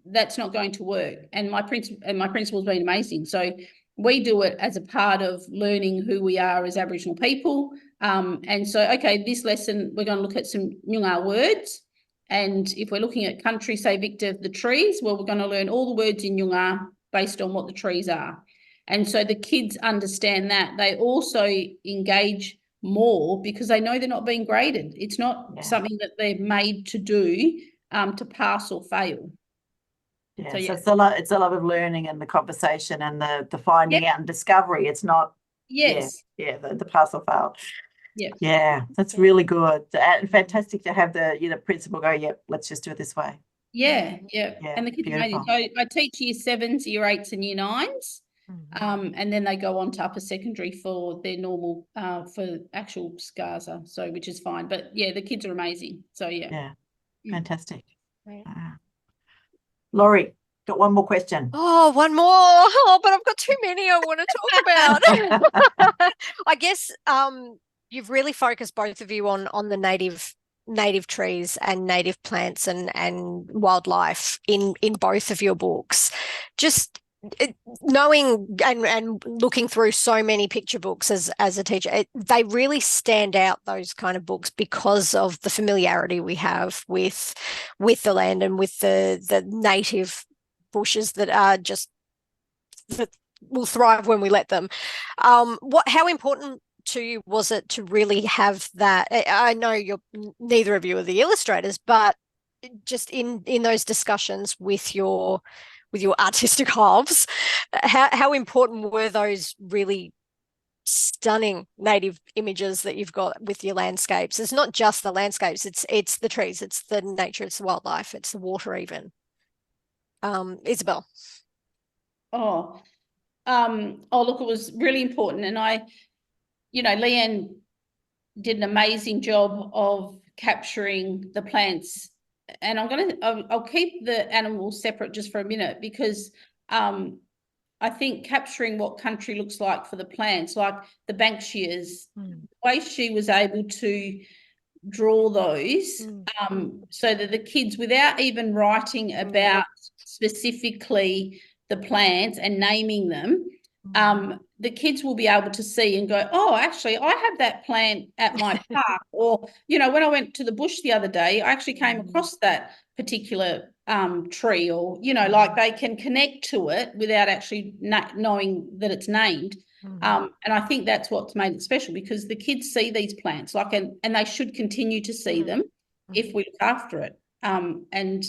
That's not going to work. And my principal's been amazing. So we do it as a part of learning who we are as Aboriginal people. And so, okay, this lesson, we're going to look at some Noongar words. And if we're looking at country, say, Victor, the trees, well, we're going to learn all the words in Noongar based on what the trees are. And so the kids understand that. They also engage more because they know they're not being graded. It's not something that they're made to do to pass or fail. Yeah, so it's a lot of learning and the conversation and the finding out and discovery. It's not the pass or fail. Yeah, that's really good. And fantastic to have the principal go, let's just do it this way. Yeah. And the kids are amazing. So I teach year 7s, year 8s and year 9s. And then they go on to upper secondary for their normal for actual SCARSA, so which is fine. But yeah, the kids are amazing. So yeah. Fantastic. Right. Laurie, got one more question. Oh, one more. Oh, but I've got too many I want to talk about. I guess you've really focused, both of you, on the native trees and native plants and wildlife in both of your books. Just knowing and looking through so many picture books as a teacher, they really stand out, those kind of books, because of the familiarity we have with the land and with the native bushes that are just, that will thrive when we let them. How important to you was it to really have that? I know neither of you are the illustrators, but just in those discussions with your artistic halves, how important were those really stunning native images that you've got with your landscapes? It's not just the landscapes, it's the trees, it's the nature, it's the wildlife, it's the water even. Isobel. Look, it was really important. And Leanne did an amazing job of capturing the plants. And I'll keep the animals separate just for a minute, because I think capturing what country looks like for the plants, like the Banksias, the way she was able to draw those so that the kids, without even writing about specifically the plants and naming them, the kids will be able to see and go, oh, actually, I have that plant at my park. Or, you know, when I went to the bush the other day, I actually came across that particular tree, or, you know, like they can connect to it without actually knowing that it's named. And I think that's what's made it special, because the kids see these plants, like, and they should continue to see them if we look after it. And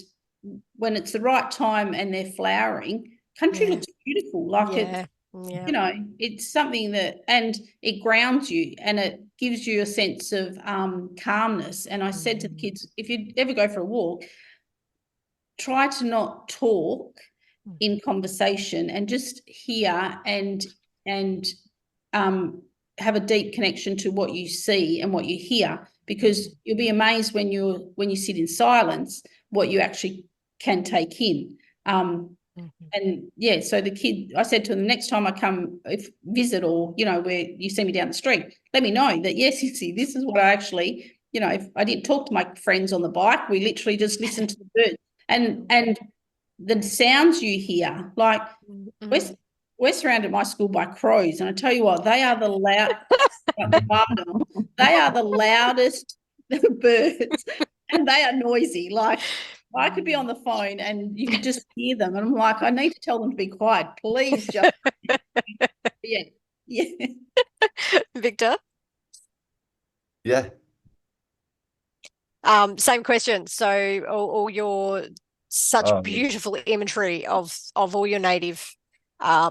when it's the right time and they're flowering, country looks beautiful. Like it's, you know, it's something that, and it grounds you and it gives you a sense of calmness. And I said to the kids, if you ever go for a walk, try to not talk in conversation and just hear and have a deep connection to what you see and what you hear, because you'll be amazed when you sit in silence what you actually can take in. And yeah, so the kid, I said to them, next time I come visit, or, you know, where you see me down the street, let me know that, yes, you see, this is what I actually, you know, if I didn't talk to my friends on the bike, we literally just listened to the birds and the sounds you hear. Like we're surrounded at my school by crows, and I tell you what, they are the loudest birds, and they are noisy. Like, I could be on the phone and you could just hear them, and I'm like, I need to tell them to be quiet, please. Just yeah. Victor? Yeah. Same question. So all your such beautiful imagery of all your native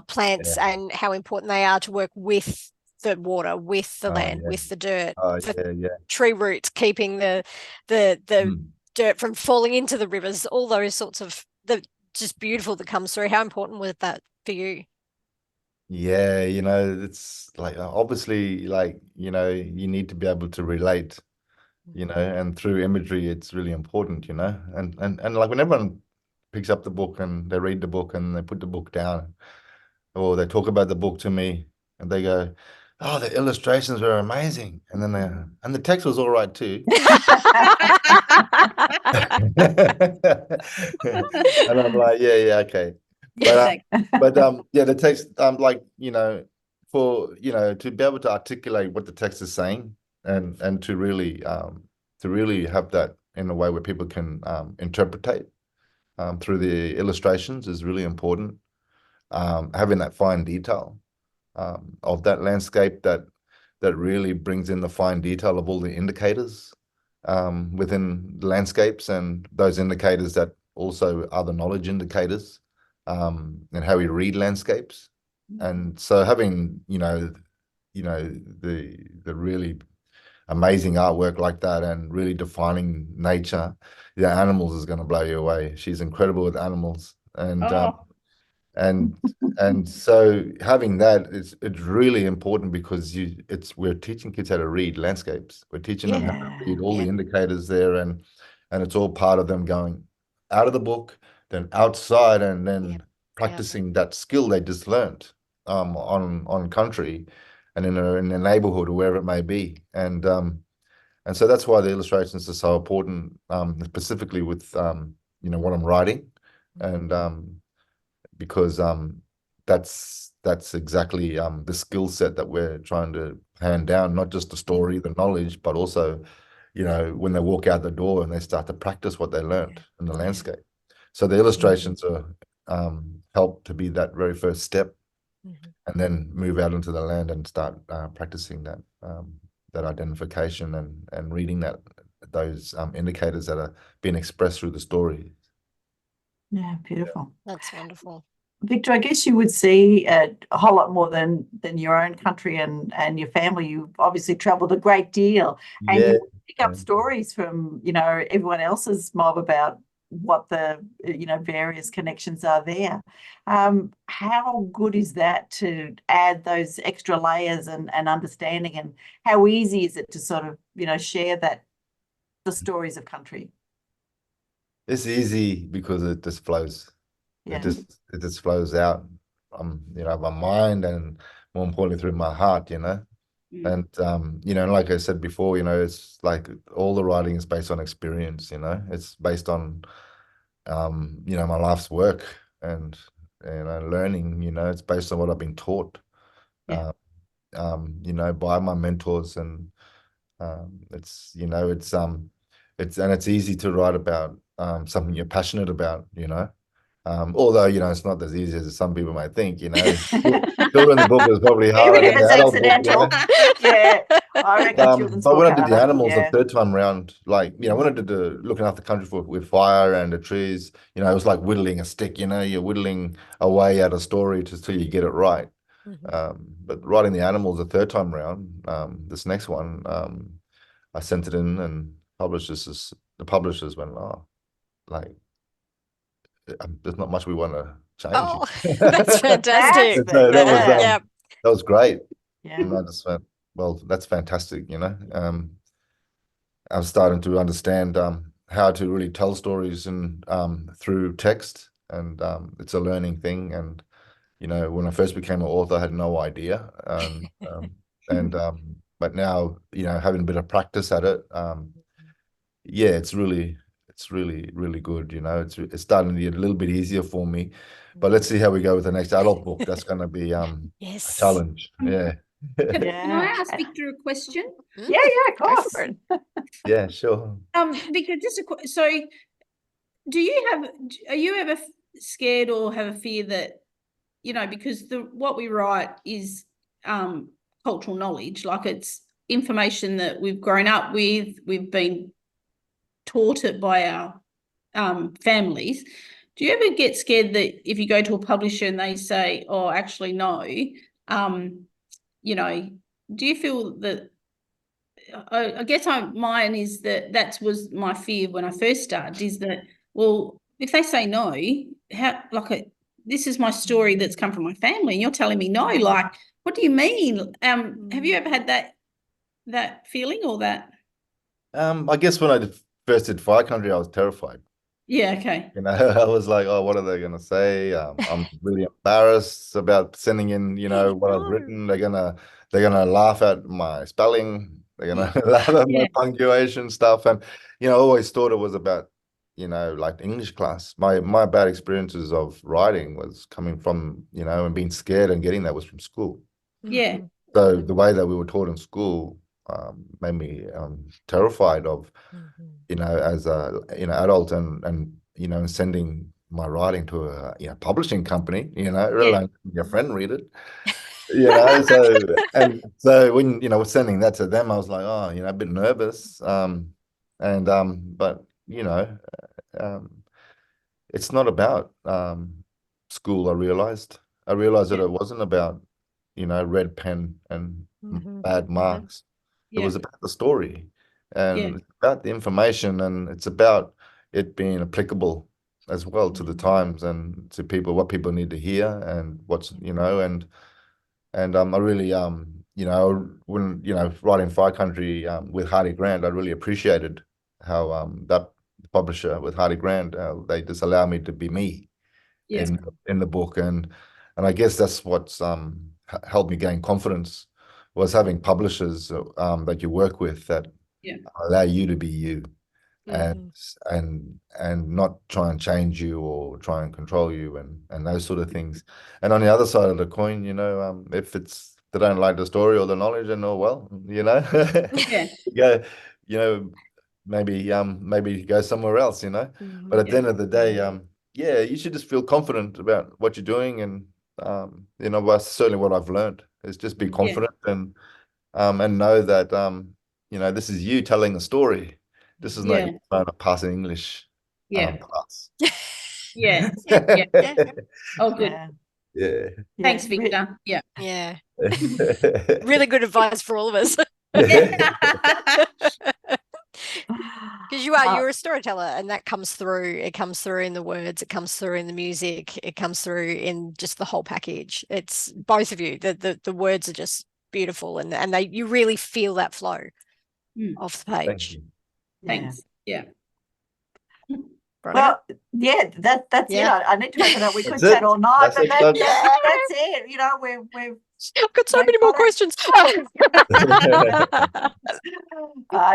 plants and how important they are to work with the water, with the land, with the dirt, tree roots, keeping the dirt from falling into the rivers, all those sorts of just beautiful that comes through. How important was that for you? Yeah, you know, it's like, obviously, like, you know, you need to be able to relate, you know, and through imagery, it's really important, you know, and like when everyone picks up the book and they read the book and they put the book down, or they talk about the book to me and they go, oh, the illustrations were amazing, and then and the text was all right too. And I'm like, yeah, okay. But yeah, the text, like, you know, for, you know, to be able to articulate what the text is saying and to really have that in a way where people can interpret through the illustrations is really important. Having that fine detail of that landscape that really brings in the fine detail of all the indicators within the landscapes, and those indicators that also are the knowledge indicators, and how we read landscapes. And so having, you know, the really amazing artwork like that and really defining nature, the animals is going to blow you away. She's incredible with animals. And so having that it's really important, because we're teaching kids how to read landscapes. We're teaching them how to read all the indicators there, and it's all part of them going out of the book, then outside, and then practicing that skill they just learned on country and in a neighborhood or wherever it may be. And so that's why the illustrations are so important, specifically with you know, what I'm writing, and because that's exactly the skill set that we're trying to hand down, not just the story, the knowledge, but also, you know, when they walk out the door and they start to practice what they learned in the landscape. So the illustrations are help to be that very first step, and then move out into the land and start practicing that identification and reading those indicators that are being expressed through the story. Yeah, beautiful. That's wonderful. Victor, I guess you would see a whole lot more than your own country and your family. You've obviously travelled a great deal, and you pick up stories from, you know, everyone else's mob about what the, you know, various connections are there. How good is that to add those extra layers and understanding, and how easy is it to sort of, you know, share the stories of country? It's easy because it just flows. Yeah. It just flows out. my mind and more importantly through my heart, And like I said before, it's like all the writing is based on experience, it's based on my life's work and learning, it's based on what I've been taught, Yeah. by my mentors, and it's easy to write about something you're passionate about, although it's not as easy as some people might think, Children's book is probably harder Even than if the it's adult book, accidental. Yeah, I reckon children's but book when I did the harder. animals the Yeah. third time round, like, when I did the looking after country with fire and the trees, it was like whittling a stick, you're whittling away at a story till you get it right. But writing the animals the third time round, this next one, I sent it in and the publishers went, oh, like, there's not much we want to change. Oh, that's fantastic. So Yeah. that was great. Yeah. And I just went, well, that's fantastic, I'm starting to understand how to really tell stories and through text, and it's a learning thing. And when I first became an author, I had no idea, but now having a bit of practice at it, yeah, it's really really good. It's starting to get a little bit easier for me. But let's see how we go with the next adult book. That's going to be a Yes. challenge. Yeah. Can I ask Victor a question? Yeah, of Go course. for it. Yeah, sure. Because so are you ever scared or have a fear that, because what we write is cultural knowledge, like it's information that we've grown up with, we've been taught it by our families. Do you ever get scared that if you go to a publisher and they say, oh, actually, no, do you feel that, I guess mine is that was my fear when I first started, is that, well, if they say no, how, like, this is my story that's come from my family and you're telling me no, like, what do you mean? Have you ever had that feeling or that? I guess when I first did Fire Country, I was terrified. Yeah, okay. I was like, oh, what are they going to say? I'm really embarrassed about sending in, what I've written. They're gonna laugh at my spelling. They're gonna laugh at my punctuation stuff. And I always thought it was about, like English class. My bad experiences of writing was coming from, and being scared and getting that was from school. Yeah. So the way that we were taught in school made me terrified of, as a adult and sending my writing to a publishing company, let your friend read it. So when sending that to them, I was like, oh, a bit nervous. But it's not about school. I realized that it wasn't about red pen and bad marks. It was about the story, and it's about the information, and it's about it being applicable as well to the times and to people, what people need to hear, and what's I really when writing Fire Country with Hardy Grant, I really appreciated how that publisher with Hardy Grant, they just allow me to be me in the book, and I guess that's what's helped me gain confidence, was having publishers that you work with that allow you to be you, and not try and change you or try and control you and those sort of things. And on the other side of the coin, if they don't like the story or the knowledge, then maybe go somewhere else, But at the end of the day, you should just feel confident about what you're doing, and that's certainly what I've learned, is just be confident and know that this is you telling a story. This is not you trying to pass an English class. Yeah. Oh, good. Yeah. Thanks, Victor. Yeah. Really good advice for all of us. Because you're a storyteller, and that comes through. It comes through in the words, it comes through in the music, it comes through in just the whole package. It's both of you. The words are just beautiful, and you really feel that flow off the page. Thanks. Yeah. Veronica? Well, yeah, that's Yeah. it. I need to wrap it up. We could That's it. chat all night, That's but it, that's it. You know, we've I've got so Great many more product. questions.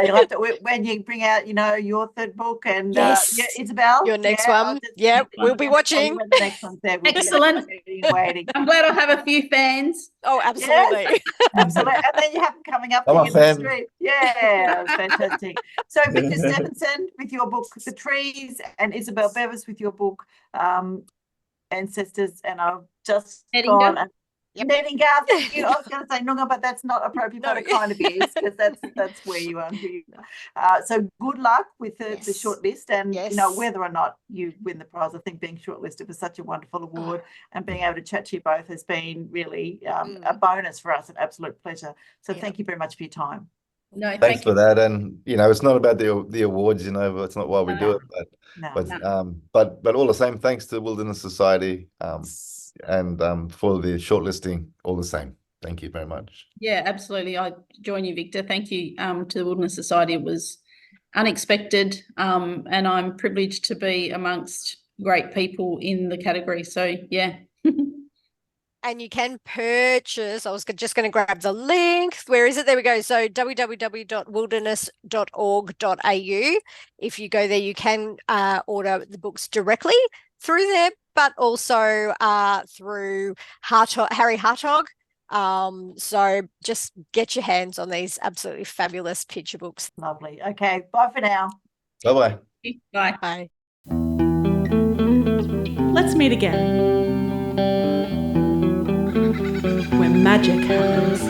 you'll have to when you bring out, your third book and Yes. yeah, Isabel, Your next I'll one. just- Yeah, we'll be I'll tell you watching. when the next one's there. We'll be Excellent. waiting. I'm glad I have a few fans. Oh, absolutely. Absolutely. And then you have them coming up I'm to a you in the fan. street. Yeah, fantastic. So Victor Steffensen with your book, The Trees, and Isobel Bevis with your book, Ancestors, and I've just Edinger. gone and Yep. Edinger, thank you. I was going to say Noongar, but that's not appropriate, but No. it kind of is, because that's where you are and who you are. So good luck with the Yes. shortlist, and Yes. whether or not you win the prize. I think being shortlisted was such a wonderful award, and being able to chat to you both has been really a bonus for us, an absolute pleasure. So Yeah. thank you very much for your time. No, Thanks thank for you. that. And it's not about the awards, it's not why we do No. it, No. but all the same, thanks to Wilderness Society and for the shortlisting, all the same. Thank you very much. Yeah, absolutely. I join you, Victor. Thank you to the Wilderness Society. It was unexpected, and I'm privileged to be amongst great people in the category. So, yeah. And you can purchase, I was just going to grab the link. Where is it? There we go. So www.wilderness.org.au. If you go there, you can order the books directly through there, but also through Harry Hartog. So just get your hands on these absolutely fabulous picture books. Lovely. Okay, bye for now. Bye-bye. Bye. Bye. Let's meet again, where magic happens.